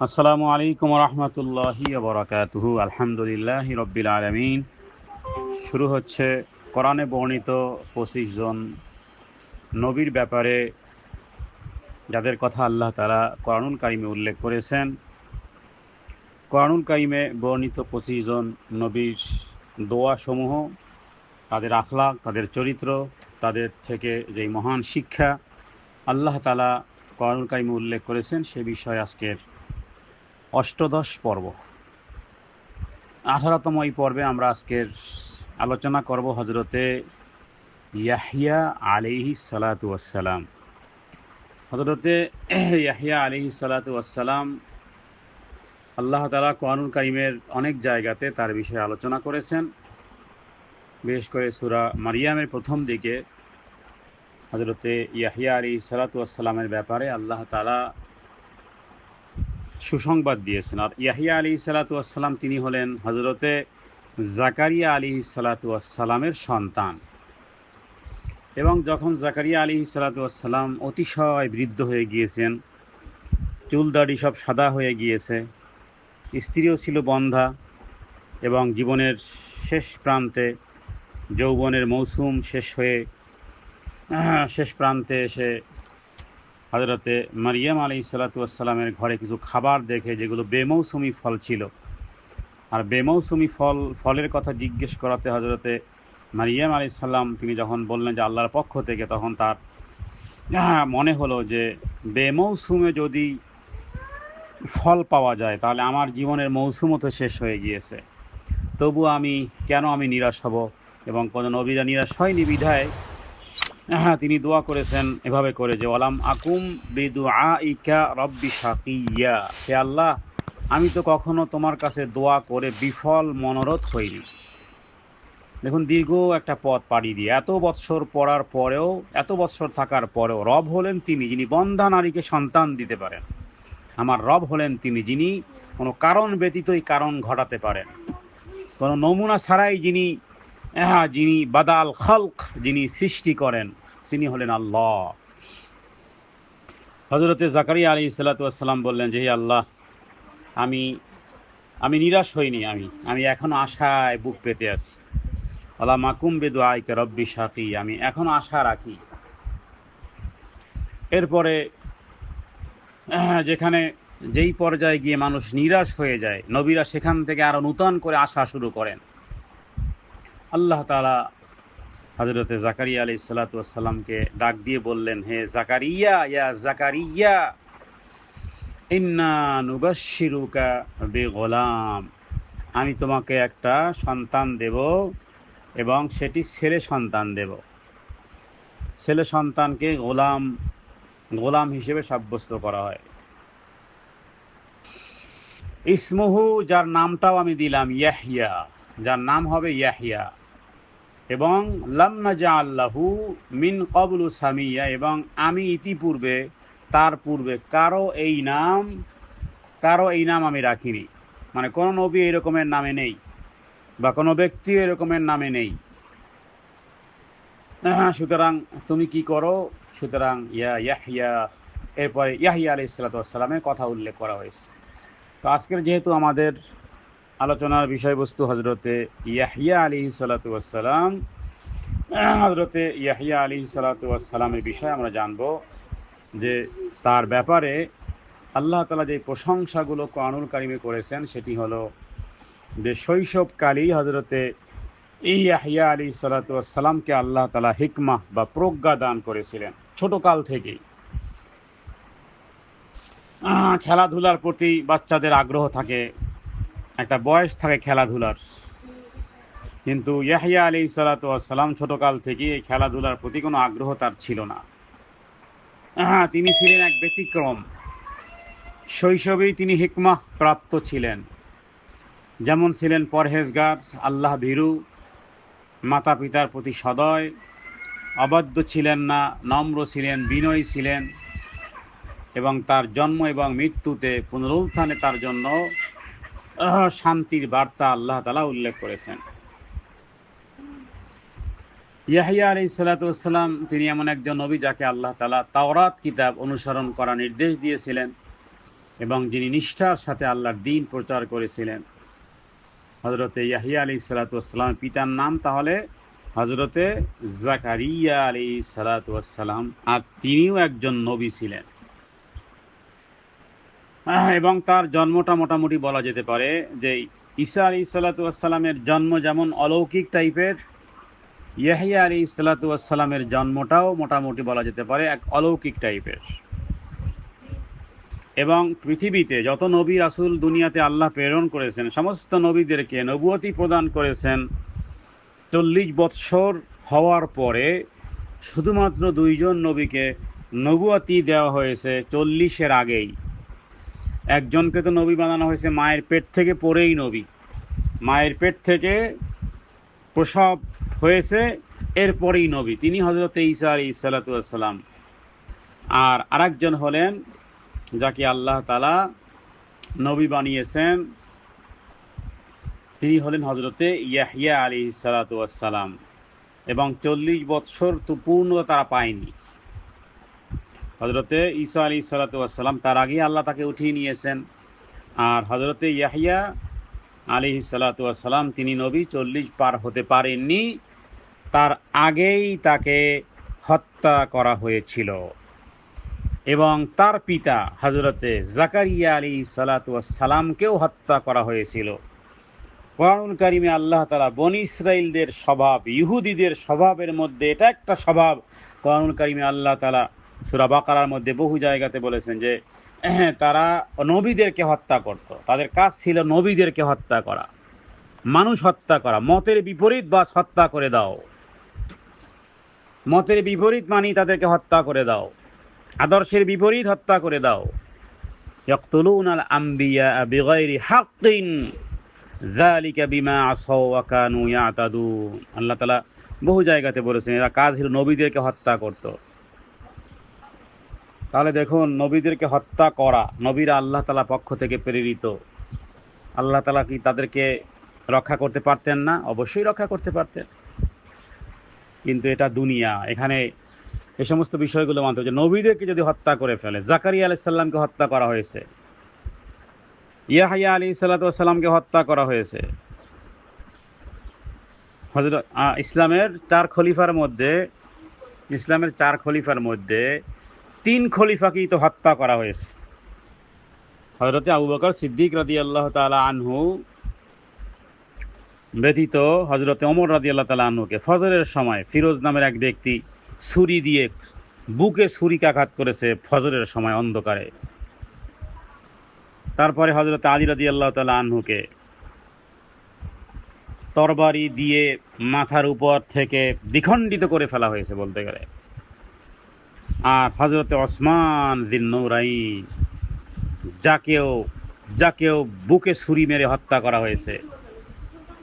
আসসালামু আলাইকুম রহমতুল্লাহি বরকাতুহু। আলহামদুলিল্লাহ রব্বিল আলমিন। শুরু হচ্ছে কোরআনে বর্ণিত 25 জন নবীর ব্যাপারে যাদের কথা আল্লাহ তাআলা কোরআনুল কারিমে উল্লেখ করেছেন। কোরআনুল কারিমে বর্ণিত 25 জন নবীর দোয়াসমূহ, তাদের আখলাক, তাদের চরিত্র, তাদের থেকে যেই মহান শিক্ষা আল্লাহ তাআলা কোরআনুল কারিমে উল্লেখ করেছেন সে বিষয়ে আজকের অষ্টদশ পর্ব, 18তম এই পর্বে আমরা আজকের আলোচনা করব হজরতে ইয়াহিয়া আলাইহিস সালাতু ওয়াসসালাম। হজরতে ইয়াহিয়া আলাইহিস সালাতু ওয়াসসালাম আল্লাহ তাআলা কোরআনুল কারীমের অনেক জায়গাতে তার বিষয়ে আলোচনা করেছেন। বিশেষ করে সূরা মারিয়ামের প্রথম দিকে হজরতে ইয়াহিয়া আলাইহিস সালাতু ওয়াসসালামের ব্যাপারে আল্লাহ তাআলা সুসংবাদ দিয়েছেন। আর ইয়াহিয়া আলাইহিস সালাতু ওয়াসসালাম তিনি হলেন হজরতে জাকারিয়া আলাইহিস সালাতু ওয়াসসালামের সন্তান। এবং যখন জাকারিয়া আলাইহিস সালাতু ওয়াসসালাম অতিশয় বৃদ্ধ হয়ে গিয়েছেন, চুল দাড়ি সব সাদা হয়ে গিয়েছে, স্ত্রীও ছিল বন্ধ্যা এবং জীবনের শেষ প্রান্তে, যৌবনের মৌসুম শেষ হয়ে শেষ প্রান্তে এসে হজরতে মারিয়াম আলাইহিস সালাতু ওয়াসসালামের ঘরে কিছু খাবার দেখে যেগুলো বেমৌসুমি ফল ছিল। আর বেমৌসুমি ফলের কথা জিজ্ঞেস করাতে হজরতে মারিয়াম আলাইহিস সালাম তিনি যখন বললেন যে আল্লাহর পক্ষ থেকে, তখন তার মনে হলো যে বেমৌসুমে যদি ফল পাওয়া যায় তাহলে আমার জীবনের মৌসুমও তো শেষ হয়ে গিয়েছে, তবু কেন আমি নিরাশ হব। এবং কোনো নবীরা নিরাশ হয়নি বিধায় তিনি দোয়া করেছেন এভাবে করে যে ওয়ালাম আকুম বিদুআইকা রব্বি শাকিয়া, হে আল্লাহ, আমি তো কখনো তোমার কাছে দোয়া করে বিফল মনোরথ হইনি। দেখুন, দীর্ঘ একটা পথ পাড়ি দিয়ে এত বৎসর পড়ার পরেও, এত বৎসর থাকার পরেও রব হলেন তিনি যিনি বন্ধ্যা নারীকে সন্তান দিতে পারেন। আমার রব হলেন তিনি যিনি কোনো কারণ ব্যতীতই কারণ ঘটাতে পারেন, কোনো নমুনা ছাড়াই যিনি যিনি বাদাল খালক, যিনি সৃষ্টি করেন, তিনি হলেন আল্লাহ। হজরতে জাকারিয়া আলাইহিস সালাতু ওয়াসসালাম বললেন যে হে আল্লাহ, আমি আমি নিরাশ হইনি, আমি এখনো আশায় বুক পেতে আছি। আল্লাহ মাকুম বিদুআইকা রব্বি শাকি, আমি এখনো আশা রাখি। এরপরে যেখানে যেই পর্যায়ে গিয়ে মানুষ নিরাশ হয়ে যায়, নবীরা সেখান থেকে আরো নূতন করে আশা শুরু করেন। আল্লাহ তাআলা হযরতে জাকারিয়া আলাইহিস সালাতু ওয়াসসালামকে ডাক দিয়ে বললেন, হে জাকারিয়া, ইয়া জাকারিয়া, ইন্না নুবাশশিরুকা বিগুলাম, আমি তোমাকে একটা সন্তান দেব এবং সেটি ছেলে সন্তান দেব। ছেলে সন্তানকে গোলাম হিসেবে সাব্যস্ত করা হয়। ইসমুহু, যার নামটাও আমি দিলাম ইয়াহিয়া, যার নাম হবে ইয়াহিয়া। এবং লাম নাজআল লাহু মিন ক্বাবলু সামিয়া, এবং আমি ইতিপূর্বে, তার পূর্বে কারো এই নাম আমি রাখিনি। মানে কোনো নবী এরকমের নামে নেই বা কোনো ব্যক্তি এরকমের নামে নেই। সুতরাং তুমি কি করো? সুতরাং ইয়াহিয়া, এরপরে ইয়াহিয়া আলাইহিস সালাতু ওয়াসসালামের কথা উল্লেখ করা হয়েছে। তো আজকের যেহেতু আমাদের আলোচনার বিষয়বস্তু হজরতে ইয়াহিয়া আলাইহিস সালাতু ওয়াসসালাম, হজরতে ইয়াহিয়া আলাইহিস সালাতু ওয়াসসালামের বিষয়ে আমরা জানব যে তার ব্যাপারে আল্লাহ তাআলা যে প্রশংসাগুলো কোরআনুল কারীমে করেছেন সেটি হলো যে শৈশবকালেই হজরতে ইয়াহিয়া আলাইহিস সালাতু ওয়াসসালামকে আল্লাহ তাআলা হিকমাহ বা প্রজ্ঞা দান করেছিলেন। ছোটকাল থেকেই খেলাধুলার প্রতি বাচ্চাদের আগ্রহ থাকে, একটা বয়স থাকে খেলাধুলার, কিন্তু ইয়াহিয়া আলাইহিস সালাতু ওয়াসসালাম ছোটকাল থেকে এই খেলাধুলার প্রতি কোনো আগ্রহ তার ছিল না। তিনি ছিলেন এক ব্যতিক্রম। শৈশবেই তিনি হিকমাহ প্রাপ্ত ছিলেন। যেমন ছিলেন পরহেজগার, আল্লাহ ভীরু, মাতা পিতার প্রতি সদয়, অবাধ্য ছিলেন না, নম্র ছিলেন, বিনয়ী ছিলেন। এবং তার জন্ম এবং মৃত্যুতে পুনরুত্থানে তার জন্য শান্তির বার্তা আল্লাহ তাআলা উল্লেখ করেছেন। ইয়াহিয়া আলাইহিস সালাতু ওয়াসসালাম তিনি এমন একজন নবী যাকে আল্লাহ তাআলা তাওরাত কিতাব অনুসরণ করার নির্দেশ দিয়েছিলেন। এবং যিনি নিষ্ঠার সাথে আল্লাহর দ্বীন প্রচার করেছিলেন। হযরতে ইয়াহইয়া আলাইহিস সালাতু ওয়াস সালাম পিতার নাম তাহলে হযরতে জাকারিয়া আলাইহিস সালাতু ওয়াস সালাম, আর তিনিও একজন নবী ছিলেন। এবং তার জন্মটা মোটামুটি বলা যেতে পারে যে ঈসা আলাইহিস সালাতু ওয়াস সালামের জন্ম যেমন অলৌকিক টাইপের, ইয়াহইয়া আলাইহিস সালাতু ওয়াস সালামের জন্মটাও মোটামুটি বলা যেতে পারে এক অলৌকিক টাইপের। এবং পৃথিবীতে যত নবী রাসূল দুনিয়াতে আল্লাহ প্রেরণ করেছেন, সমস্ত নবীদেরকে নবুয়তি প্রদান করেছেন 40 বৎসর হওয়ার পরে শুধুমাত্র 2 জন নবীকে নবুয়তি দেওয়া হয়েছে 40-এর আগেই। একজনকে তো নবী বানানো হয়েছে মায়ের পেট থেকে পড়েই নবী, মায়ের পেট থেকে প্রসব হয়েছে এরপরেই নবী, তিনি হযরতে ঈসা আলাইহিস সালাতু ওয়াস সালাম। আর আরেকজন হলেন যাকে আল্লাহ তাআলা নবী বানিয়েছেন, তিনি হলেন হযরতে ইয়াহইয়া আলাইহিস সালাতু ওয়াস সালাম। এবং 40 বৎসর তো পূর্ণ তারা পায়নি। হযরতে ঈসা আলাইহিস সালাতু ওয়াস সালাম তার আগে আল্লাহ তাকে উঠিয়ে নিয়েছেন, আর হযরতে ইয়াহইয়া আলাইহিস সালাতু ওয়াস সালাম তিনি নবী 40 পার হতে পারেননি, তার আগেই তাকে হত্যা করা হয়েছিল। এবং তার পিতা হযরতে জাকারিয়া আলাইহিস সালাতু ওয়াস সালামকেও হত্যা করা হয়েছিল। কোরআনুল কারীমে আল্লাহ তাআলা বনী ইসরাঈলদের স্বভাব, ইহুদিদের স্বভাবের মধ্যে এটা একটা স্বভাব। কোরআনুল কারীমে আল্লাহ তাআলা সূরা বাকারার মধ্যে বহু জায়গাতে বলেছেন যে তারা নবীদেরকে হত্যা করত, তাদের কাজ ছিল নবীদেরকে হত্যা করা, মানুষ হত্যা করা। মতের বিপরীত বাস হত্যা করে দাও, মতের বিপরীত মানি তাদেরকে হত্যা করে দাও, আদর্শের বিপরীত হত্যা করে দাও। ইয়াকতুলুনাল আমবিয়া বিগাইরি হাক্কিন যালিকা বিমা আসাউ ওয়া কানু ইয়াতাদুন। আল্লাহ তাআলা বহু জায়গাতে বলেছেন এরা কাজ ছিল নবীদেরকে হত্যা করত। তাহলে দেখুন, নবীদেরকে হত্যা করা, নবীরা আল্লাহ তাআলা পক্ষ থেকে প্রেরিত, আল্লাহ তাআলা কি তাদেরকে রক্ষা করতে পারতেন না? অবশ্যই রক্ষা করতে পারতেন, কিন্তু এটা দুনিয়া। এখানে এই সমস্ত বিষয়গুলো মানতে হবে যে নবীদেরকে যদি হত্যা করে ফেলে, জাকারিয়া আলাইহিস সালামকে হত্যা করা হয়েছে, ইয়াহইয়া আলাইহিস সালাতু ওয়াস সালামকে হত্যা করা হয়েছে। হযরত ইসলামের 4 খলিফার মধ্যে 3 খলিফাকেই তো হত্যা করা হয়েছে। হযরতে আবু বকর সিদ্দিক রাদিয়াল্লাহু তাআলা আনহু ব্যতীত হযরতে ওমর রাদিয়াল্লাহু তাআলা আনহুকে ফজরের সময় ফিরোজ নামের এক ব্যক্তি ছুরি দিয়ে বুকে ছুরিকাঘাত করেছে ফজরের সময় অন্ধকারে। তারপরে হযরতে আলী রাদিয়াল্লাহু তাআলা আনহুকে তরবারি দিয়ে মাথার উপর থেকে দ্বিখণ্ডিত করে ফেলা হয়েছে বলতে গেলে। আর হযরতে ওসমান যিন্নুরাইন যাকেও বুকে ছুরি মেরে হত্যা করা হয়েছে।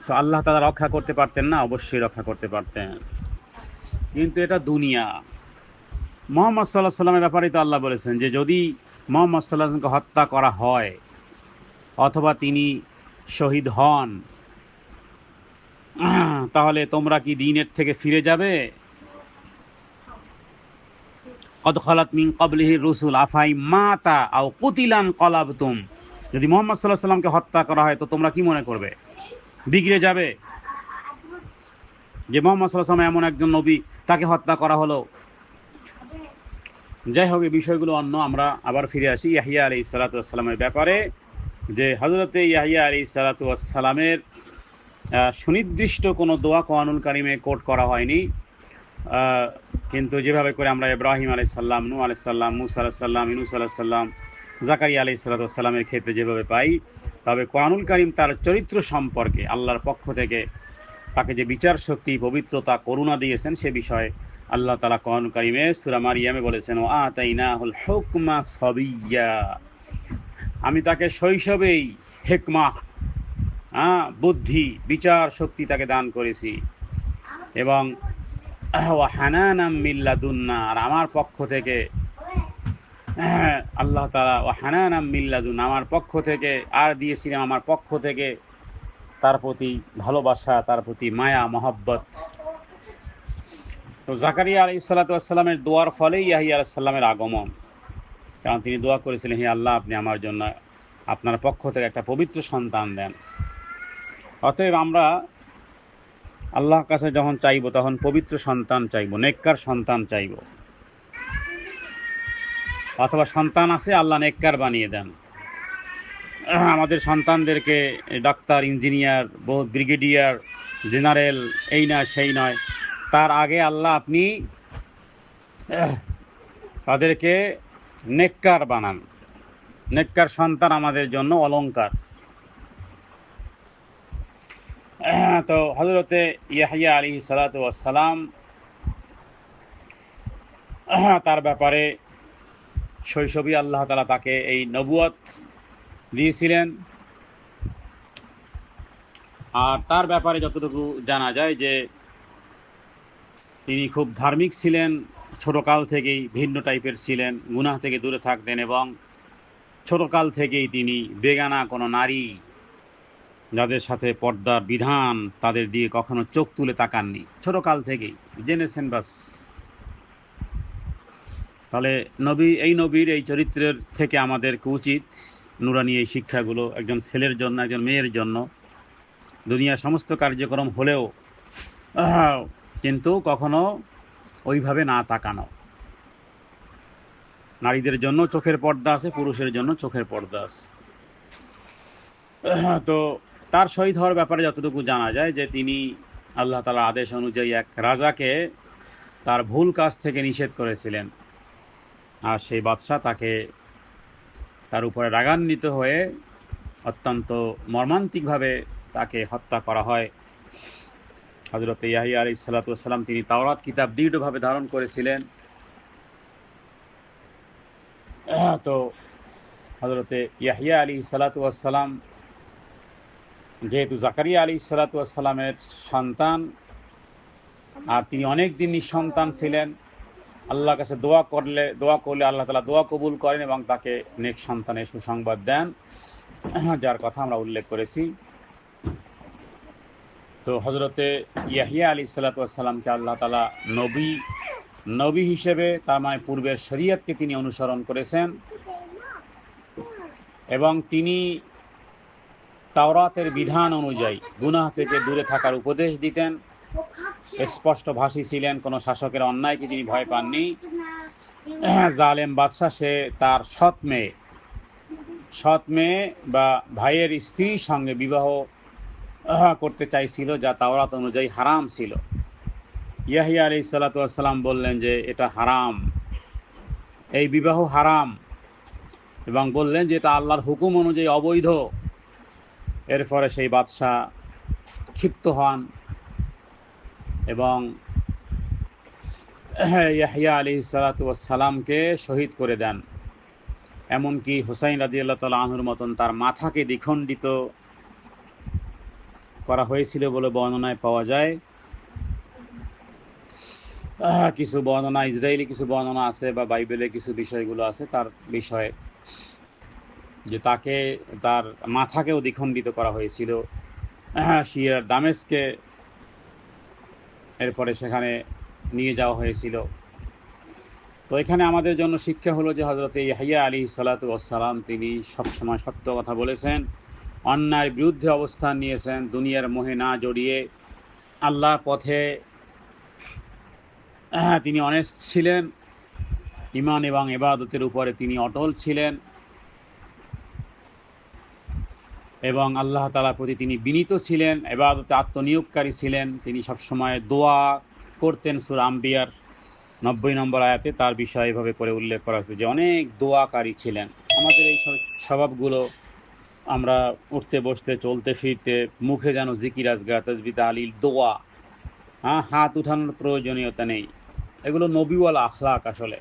তো আল্লাহ তাআলা রক্ষা করতে পারতেন না? অবশ্যই রক্ষা করতে পারতেন, কিন্তু এটা দুনিয়া। মুহাম্মদ সাল্লাল্লাহু আলাইহি ওয়াসাল্লামের ব্যাপারে তো আল্লাহ বলেছেন যে যদি মুহাম্মদ সাল্লাল্লাহু আলাইহি ওয়াসাল্লামকে হত্যা করা হয় অথবা তিনি শহীদ হন, তাহলে তোমরা কি দ্বীনের থেকে ফিরে যাবে? কদ খালাত মিন ক্বাবলিহি রুসুল আফাই মাতা আও কুতিলান ক্বালাবতুম। যদি মুহাম্মদ সাল্লাল্লাহু আলাইহি ওয়াসাল্লামকে হত্যা করা হয় তো তোমরা কি মনে করবে? বিগড়ে যাবে যে মুহাম্মদ সাল্লাল্লাহু আলাইহি ওয়াসাল্লাম এমন একজন নবী, তাকে হত্যা করা হলো। যাই হোক, এই বিষয়গুলো অন্য। আমরা আবার ফিরে আসি ইয়াহইয়া আলাইহিস সালাতু ওয়াস সালামের ব্যাপারে, যে হযরতে ইয়াহইয়া আলাইহিস সালাতু ওয়াস সালামের সুনির্দিষ্ট কোনো দোয়া কোরআনুল কারীমে কোট করা হয়নি, কিন্তু যেভাবে করে আমরা ইব্রাহিম আলাইহিস সালাম, নূহ আলাইহিস সালাম, মূসা আলাইহিস সালাম, ইউনূস আলাইহিস সালাম, জাকারিয়া আলাইহিস সালাতু ওয়াস সালামের ক্ষেত্রে যেভাবে পাই, তবে কোরআনুল কারীম তার চরিত্র সম্পর্কে আল্লাহর পক্ষ থেকে তাকে যে বিচার শক্তি, পবিত্রতা, করুণা দিয়েছেন সে বিষয়ে আল্লাহ তাআলা কোরআনুল কারীমে সূরা মারইয়ামে বলেছেন ওয়া আতাইনাহুল হুকমা সাবিয়্যা। আমি তাকে শৈশবেই হিকমা, বুদ্ধি, বিচার শক্তি তাকে দান করেছি। এবং ওয়া হানানাম মিন লাদুন্না, আর আমার পক্ষ থেকে আল্লাহ তাআলা ওয়া হানানাম মিন লাদুন্না, আমার পক্ষ থেকে আর দিয়েছিলাম আমার পক্ষ থেকে তার প্রতি ভালোবাসা, তার প্রতি মায়া মহব্বত। তো জাকারিয়া আলাইহিস সালাতু ওয়াস সালামের দোয়ার ফলেই ইয়াহইয়া আলাইহিস সালামের আগমন। কারণ তিনি দোয়া করেছিলেন, হে আল্লাহ, আপনি আমার জন্য আপনার পক্ষ থেকে একটা পবিত্র সন্তান দেন। অতএব আমরা আল্লাহর কাছে যখন চাইব তখন পবিত্র সন্তান চাইব, নেককার সন্তান চাইব। অথবা সন্তান আছে, আল্লাহ নেককার বানিয়ে দেন। আমাদের সন্তানদেরকে ডাক্তার, ইঞ্জিনিয়ার, বহুত ব্রিগেডিয়ার, জেনারেল, এই নয় সেই নয়, তার আগে আল্লাহ আপনি তাদেরকে নেককার বানান। নেককার সন্তান আমাদের জন্য অলংকার। তো হযরতে ইয়াহইয়া আলাইহিস সালাতু ওয়াস সালাম, তার ব্যাপারে শৈশবই আল্লাহ তাআলা তাকে এই নবুয়ত দিয়েছিলেন। আর তার ব্যাপারে যতটুকু জানা যায় যে তিনি খুব ধার্মিক ছিলেন, ছোটকাল থেকেই ভিন্ন টাইপের ছিলেন, গুনাহ থেকে দূরে থাকতেন, এবং ছোটকাল থেকেই তিনি বেগানা কোনো নারী যাদের সাথে পর্দার বিধান তাদের দিয়ে কখনো চোখ তুলে তাকাননি, ছোটকাল থেকেই জেনেছেন বাস। তাহলে এই নবীর এই চরিত্রের থেকে আমাদেরকে উচিত নুরানি এই শিক্ষাগুলো একজন ছেলের জন্য, একজন মেয়ের জন্য, দুনিয়ার সমস্ত কার্যক্রম হলেও কিন্তু কখনো ওইভাবে না তাকানো। নারীদের জন্য চোখের পর্দা আছে, পুরুষের জন্য চোখের পর্দা আছে। তো তার শহীদ হওয়ার ব্যাপারে যতটুকু জানা যায় যে তিনি আল্লাহ তাআলার আদেশ অনুযায়ী এক রাজাকে তার ভুল কাজ থেকে নিষেধ করেছিলেন, আর সেই বাদশা তার উপরে রাগান্বিত হয়ে অত্যন্ত মর্মান্তিকভাবে তাকে হত্যা করা হয়। হযরত ইয়াহইয়া আলাইহিস সালাতু ওয়াস সালাম তিনি তাওরাত কিতাব দৃঢ়ভাবে ধারণ করেছিলেন। তো হযরত ইয়াহইয়া আলাইহিস সালাতু ওয়াস সালাম যেহেতু জাকারিয়া আলাইহিস সালাতু ওয়াস সালামের সন্তান, আর তিনি অনেক দিন নিঃসন্তান ছিলেন, আল্লাহর কাছে দোয়া করলে আল্লাহ তাআলা দোয়া কবুল করেন এবং তাকে নেক সন্তানের সুসংবাদ দেন, যার কথা আমরা উল্লেখ করেছি। তো হযরতে ইয়াহইয়া আলাইহিস সালাতু ওয়াস সালামকে আল্লাহ তাআলা নবী হিসেবে, তার মানে পূর্বের শরীয়তকে তিনি অনুসরণ করেছেন, এবং তিনি তাওরাতের বিধান অনুযায়ী গুনাহ থেকে দূরে থাকার উপদেশ দিতেন। স্পষ্ট ভাষী ছিলেন, কোনো শাসকের অন্যায়কে তিনি ভয় পাননি। জালেম বাদশা সে তার সৎ মেয়ে বা ভাইয়ের স্ত্রীর সঙ্গে বিবাহ করতে চাইছিল, যা তাওরাত অনুযায়ী হারাম ছিল। ইয়াহইয়া আলাইহিস সালাতু ওয়াস সালাম বললেন যে এটা হারাম, এই বিবাহ হারাম, এবং বললেন যে এটা আল্লাহর হুকুম অনুযায়ী অবৈধ। এরপরে সেই বাদশা ক্ষিপ্ত হন এবং ইয়াহইয়া আলাইহিস সালাতু ওয়াস সালামকে শহীদ করে দেন। এমনকি হুসাইন রাদিয়াল্লাহু তাআলা আনহুর মতন তার মাথাকে দ্বিখণ্ডিত করা হয়েছিল বলে বর্ণনায় পাওয়া যায়। কিছু বর্ণনা, ইসরায়েলি কিছু বর্ণনা আছে বা বাইবেলে কিছু বিষয়গুলো আছে তার বিষয়ে, যে তার মাথাকেও দ্বিখণ্ডিত করা হয়েছিল সিরিয়ার দামেস্কে। এরপরে সেখানে নিয়ে যাওয়া হয়েছিল। তো এখানে আমাদের জন্য শিক্ষা হলো যে হযরত ইয়াহইয়া আলাইহিস সালাতু ওয়াস সালাম তিনি সবসময় সত্য কথা বলেছেন, অন্যায়ের বিরুদ্ধে অবস্থান নিয়েছেন, দুনিয়ার মোহে না জড়িয়ে আল্লাহর পথে তিনি অনেস্ট ছিলেন, ঈমান এবং ইবাদতের উপরে তিনি অটল ছিলেন, এবং আল্লাহ তাআলার প্রতি তিনি বিনীত ছিলেন, ইবাদতে আত্মনিয়োগকারী ছিলেন। তিনি সবসময় দোয়া করতেন। সূরা আম্বিয়ার 90 নম্বর আয়াতে তার বিষয় এভাবে করে উল্লেখ করা হয়েছে যে অনেক দোয়াকারী ছিলেন। আমাদের এই স্বভাবগুলো, আমরা উঠতে বসতে চলতে ফিরতে মুখে যেন জিকির আজগার তাসবিহ তাহলিল দোয়া, হাত উঠানোর প্রয়োজনীয়তা নেই, এগুলো নবীওয়ালা আখলাক। আসলে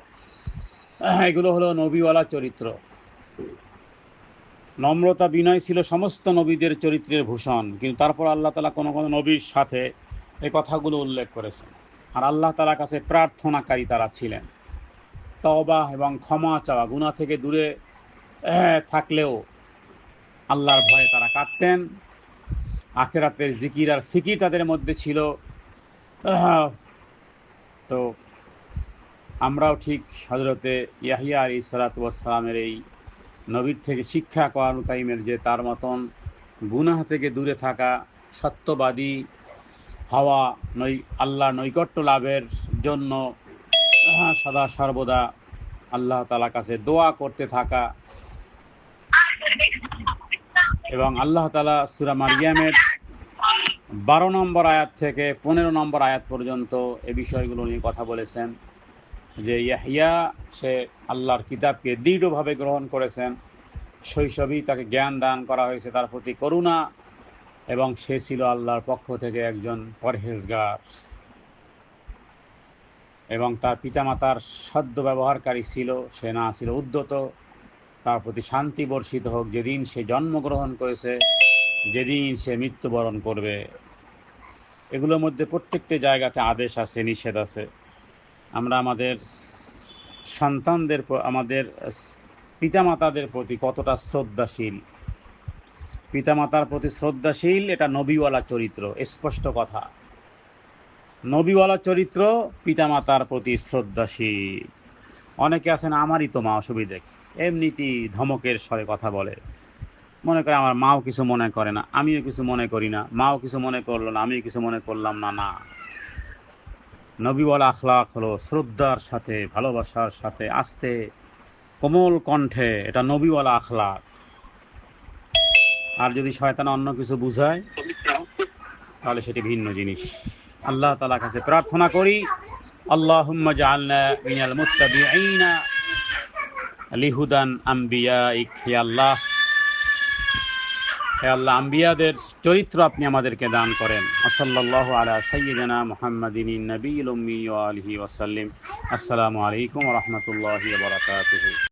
এগুলো হলো নবীওয়ালা চরিত্র। নম্রতা বিনয় ছিল সমস্ত নবীদের চরিত্রের ভূষণ, কিন্তু তারপর আল্লাহ তাআলা কোনো কোনো নবীর সাথে এই কথাগুলো উল্লেখ করেছেন। আর আল্লাহ তাআলার কাছে প্রার্থনাকারী তারা ছিলেন, তওবা এবং ক্ষমা চাওয়া, গুনাহ থেকে দূরে থাকলেও আল্লাহর ভয়ে তারা কাঁদতেন। আখিরাতের জিকির আর ফিকির তাদের মধ্যে ছিল। তো আমরাও ঠিক হযরতে ইয়াহিয়া আলাইহিসসালাতু ওয়াসসালামের এই নবীর থেকে শিক্ষা কোরআন কারীমের যে তার মতন গুনাহ থেকে দূরে থাকা, সত্যবাদী হওয়া, আল্লাহর নৈকট্য লাভের জন্য সদা সর্বদা আল্লাহ তাআলার কাছে দোয়া করতে থাকা, এবং আল্লাহ তাআলা সূরা মারইয়ামের 12 নম্বর আয়াত থেকে 15 নম্বর আয়াত পর্যন্ত এই বিষয়গুলো নিয়ে কথা বলেছেন যে ইয়াহইয়া সে আল্লাহর কিতাবকে দৃঢ়ভাবে গ্রহণ করেছেন, শৈশবেই তাকে জ্ঞান দান করা হয়েছে, তার প্রতি করুণা, এবং সে ছিল আল্লাহর পক্ষ থেকে একজন পরহেজগার, এবং তার পিতামাতার সদ্য ব্যবহারকারী ছিল, সে না ছিল উদ্ধত। তার প্রতি শান্তি বর্ষিত হোক যেদিন সে জন্মগ্রহণ করেছে, যেদিন সে মৃত্যুবরণ করবে। এগুলোর মধ্যে প্রত্যেকটি জায়গাতে আদেশ আছে, নিষেধ আছে। আমরা আমাদের সন্তানদের, আমাদের পিতামাতাদের প্রতি কতটা শ্রদ্ধাশীল, পিতামাতার প্রতি শ্রদ্ধাশীল, এটা নবীওয়ালা চরিত্র, স্পষ্ট কথা। নবীওয়ালা চরিত্র, পিতামাতার প্রতি শ্রদ্ধাশীল। অনেকে আছেন আমারই তো মা, অসুবিধে, এমনিতেই ধমকের স্বরে কথা বলে, মনে করে আমার মাও কিছু মনে করে না, আমিও কিছু মনে করি না, মাও কিছু মনে করলো না, আমিও কিছু মনে করলাম না। না, নবীওয়ালা আখলাক হলো শ্রদ্ধার সাথে, ভালোবাসার সাথে, আস্তে কোমল কণ্ঠে, এটা নবীওয়ালা আখলাক। আর যদি শয়তান অন্য কিছু বুঝায় তাহলে সেটি ভিন্ন জিনিস। আল্লাহ তাআলার কাছে প্রার্থনা করি, আল্লাহুম্মা জাআলনা মিনাল মুত্তাবিঈনা লিহুদান আম্বিয়াইক। হে আল্লাহ, হে আল্লাহ, আম্বিয়াদের চরিত্র আপনি আমাদেরকে দান করেন। সাল্লাল্লাহু আলা সাইয়্যিদিনা মুহাম্মাদিন নবিয়্যিল উম্মি ওয়া আলিহি ওয়া সাল্লাম। আসসালামু আলাইকুম ওয়া রাহমাতুল্লাহি ওয়া বারাকাতুহু।